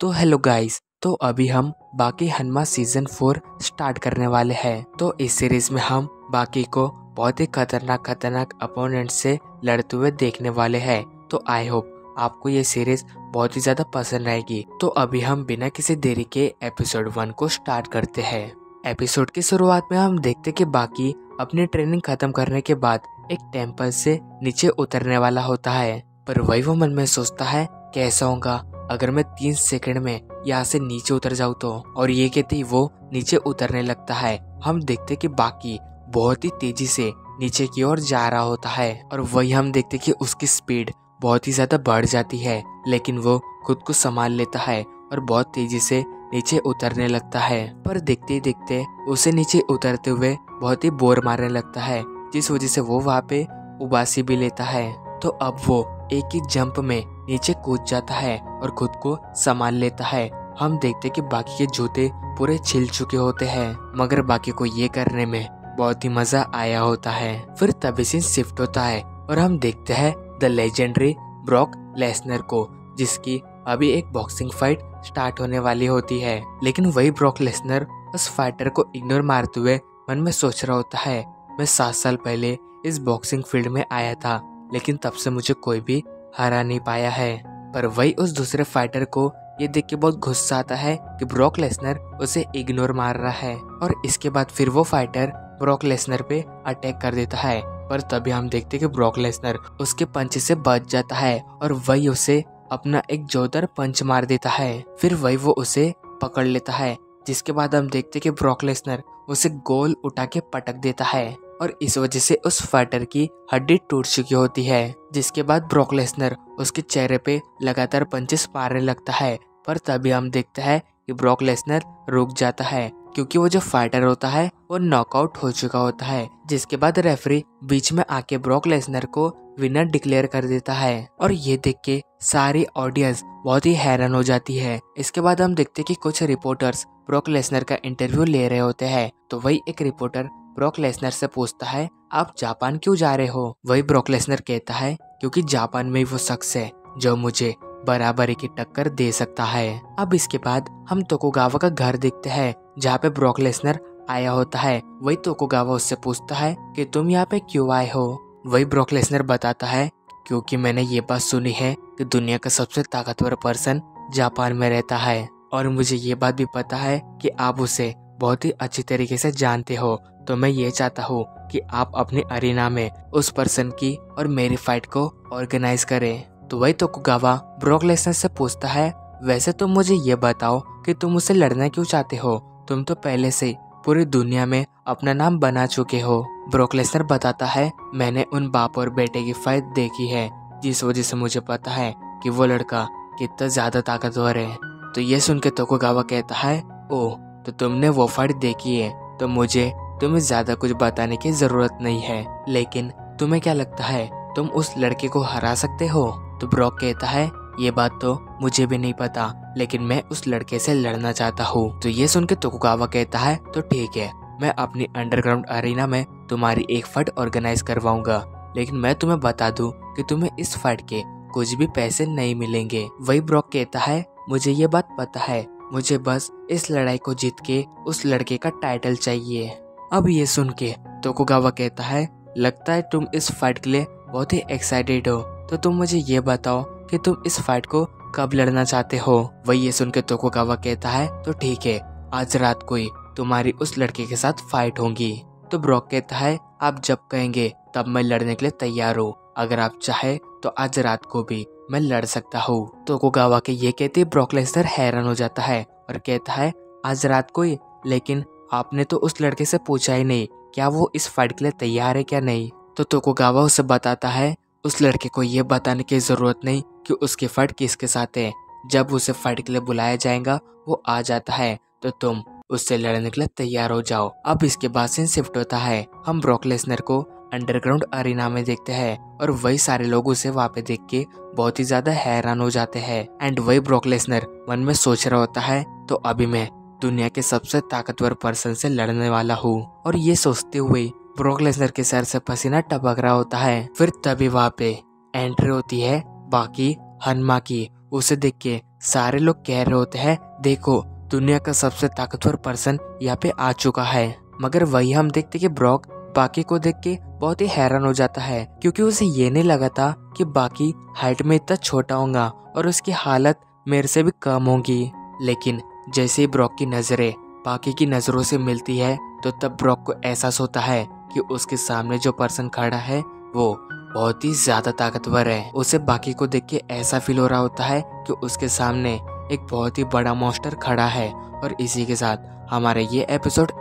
तो hello guys, तो अभी हम बाकी हनुमा सीजन 4 स्टार्ट करने वाले हैं। तो इस सीरीज में हम बाकी को बहुत ही खतरनाक अपोनेंट से लड़ते हुए देखने वाले हैं। तो आई होप आपको ये सीरीज बहुत ही ज्यादा पसंद आएगी। तो अभी हम बिना किसी देरी के एपिसोड 1 को स्टार्ट करते हैं। एपिसोड की शुरुआत में हम देखते कि बाकी अपनी ट्रेनिंग खत्म करने के बाद एक टेम्पल से नीचे उतरने वाला होता है, पर वही वो मन में सोचता है कैसा होगा अगर मैं 3 सेकंड में यहाँ से नीचे उतर जाऊँ तो। और ये कहते ही वो नीचे उतरने लगता है। हम देखते कि बाकी बहुत ही तेजी से नीचे की ओर जा रहा होता है और वही हम देखते कि उसकी स्पीड बहुत ही ज्यादा बढ़ जाती है, लेकिन वो खुद को संभाल लेता है और बहुत तेजी से नीचे उतरने लगता है। पर देखते ही देखते उसे नीचे उतरते हुए बहुत ही बोर मारने लगता है, जिस वजह से वो वहाँ पे उबासी भी लेता है। तो अब वो एक ही जंप में नीचे कूद जाता है और खुद को संभाल लेता है। हम देखते कि बाकी के जूते पूरे छिल चुके होते हैं, मगर बाकी को ये करने में बहुत ही मजा आया होता है। फिर तभी सीन शिफ्ट होता है और हम देखते हैं द लेजेंडरी ब्रॉक लेसनर को, जिसकी अभी एक बॉक्सिंग फाइट स्टार्ट होने वाली होती है। लेकिन वही ब्रॉक लेसनर उस फाइटर को इग्नोर मारते हुए मन में सोच रहा होता है, मैं 7 साल पहले इस बॉक्सिंग फील्ड में आया था, लेकिन तब से मुझे कोई भी हरा नहीं पाया है। पर वही उस दूसरे फाइटर को ये देख के बहुत गुस्सा आता है कि ब्रॉक लेसनर उसे इग्नोर मार रहा है। और इसके बाद फिर वो फाइटर ब्रॉक लेसनर पे अटैक कर देता है। पर तभी हम देखते कि ब्रॉक लेसनर उसके पंच से बच जाता है और वही उसे अपना एक जोरदार पंच मार देता है। फिर वही वो उसे पकड़ लेता है, जिसके बाद हम देखते कि ब्रॉक लेसनर उसे गोल उठा के पटक देता है और इस वजह से उस फाइटर की हड्डी टूट चुकी होती है। जिसके बाद ब्रॉक लेसनर उसके चेहरे पे लगातार पंचेस मारने लगता है। पर तभी हम देखते हैं कि ब्रॉक लेसनर रुक जाता है, क्योंकि वो जो फाइटर होता है वो नॉकआउट हो चुका होता है। जिसके बाद रेफरी बीच में आके ब्रॉक लेसनर को विनर डिक्लेयर कर देता है और ये देख के सारी ऑडियंस बहुत ही हैरान हो जाती है। इसके बाद हम देखते कि कुछ रिपोर्टर्स ब्रॉक लेसनर का इंटरव्यू ले रहे होते हैं। तो वही एक रिपोर्टर ब्रॉक लेसनर से पूछता है, आप जापान क्यों जा रहे हो? वही ब्रॉक लेसनर कहता है, क्योंकि जापान में वो शख्स है जो मुझे बराबरी की टक्कर दे सकता है। अब इसके बाद हम तोकुगावा का घर देखते हैं, जहाँ पे ब्रॉक लेसनर आया होता है। वही तोकुगावा उससे पूछता है कि तुम यहाँ पे क्यों आए हो? वही ब्रॉक लेसनर बताता है, क्योंकि मैंने ये बात सुनी है कि दुनिया का सबसे ताकतवर पर्सन जापान में रहता है, और मुझे ये बात भी पता है कि आप उसे बहुत ही अच्छी तरीके से जानते हो। तो मैं ये चाहता हूँ कि आप अपनी अरीना में उस पर्सन की और मेरी फाइट को ऑर्गेनाइज करें। तो वही तोकुगावा ब्रॉक लेसनर से पूछता है, वैसे तुम मुझे ये बताओ कि तुम उससे लड़ना क्यों चाहते हो? तुम तो पहले से पूरी दुनिया में अपना नाम बना चुके हो। ब्रॉक लेसनर बताता है, मैंने उन बाप और बेटे की फाइट देखी है, जिस वजह से मुझे पता है कि वो लड़का कितना ज्यादा ताकतवर है। तो ये सुन के तोकुगावा कहता है, ओह, तो तुमने वो फाइट देखी है, तो मुझे तुम्हें ज्यादा कुछ बताने की जरूरत नहीं है। लेकिन तुम्हें क्या लगता है, तुम उस लड़के को हरा सकते हो? तो ब्रॉक कहता है, ये बात तो मुझे भी नहीं पता, लेकिन मैं उस लड़के से लड़ना चाहता हूँ। तो ये सुन के तोकुगावा कहता है, तो ठीक है, मैं अपनी अंडरग्राउंड अरीना में तुम्हारी एक फाइट ऑर्गेनाइज करवाऊंगा, लेकिन मैं तुम्हें बता दूं कि तुम्हें इस फाइट के कुछ भी पैसे नहीं मिलेंगे। वही ब्रॉक कहता है, मुझे ये बात पता है, मुझे बस इस लड़ाई को जीत के उस लड़के का टाइटल चाहिए। अब ये सुन के तोकुगावा कहता है, लगता है तुम इस फाइट के लिए बहुत ही एक्साइटेड हो, तो तुम मुझे ये बताओ कि तुम इस फाइट को कब लड़ना चाहते हो? वही ये सुन के तोकुगावा कहता है, तो ठीक है, आज रात को ही तुम्हारी उस लड़के के साथ फाइट होगी। तो ब्रॉक कहता है, आप जब कहेंगे तब मैं लड़ने के लिए तैयार हूँ, अगर आप चाहे तो आज रात को भी मैं लड़ सकता हूँ। तोकुगावा के ये कहते ब्रॉक लेसनर हैरान हो जाता है और कहता है, आज रात को ही? लेकिन आपने तो उस लड़के से पूछा ही नहीं, क्या वो इस फाइट के लिए तैयार है क्या नहीं? तो तोकुगावा उसे बताता है, उस लड़के को ये बताने की जरूरत नहीं कि उसकी फाइट किसके साथ है। जब उसे फाइट के लिए बुलाया जाएगा वो आ जाता है, तो तुम उससे लड़ने के लिए तैयार हो जाओ। अब इसके बाद सीन शिफ्ट होता है, हम ब्रॉक लेसनर को अंडरग्राउंड अरीना में देखते हैं और वही सारे लोग उसे वहाँ पे देख के बहुत ही ज्यादा हैरान हो जाते हैं। एंड वही ब्रॉक लेसनर मन में सोच रहा होता है, तो अभी मैं दुनिया के सबसे ताकतवर पर्सन से लड़ने वाला हूँ। और ये सोचते हुए ब्रॉक लेसनर के सर से पसीना टपक रहा होता है। फिर तभी वहाँ पे एंट्री होती है बाकी हनुमा की। उसे देख के सारे लोग कह रहे होते हैं देखो दुनिया का सबसे ताकतवर पर्सन यहाँ पे आ चुका है। मगर वही हम देखते कि ब्रॉक बाकी को देख के बहुत ही हैरान हो जाता है, क्योंकि उसे ये नहीं लगा था कि बाकी हाइट में इतना छोटा होगा और उसकी हालत मेरे से भी कम होगी। लेकिन जैसे ही ब्रॉक की नजरें बाकी की नजरों से मिलती है तो तब ब्रॉक को एहसास होता है कि उसके सामने जो पर्सन खड़ा है वो बहुत ही ज्यादा ताकतवर है। उसे बाकी को देख के ऐसा फील हो रहा होता है कि उसके सामने एक बहुत ही बड़ा मॉन्स्टर खड़ा है। और इसी के साथ हमारा ये एपिसोड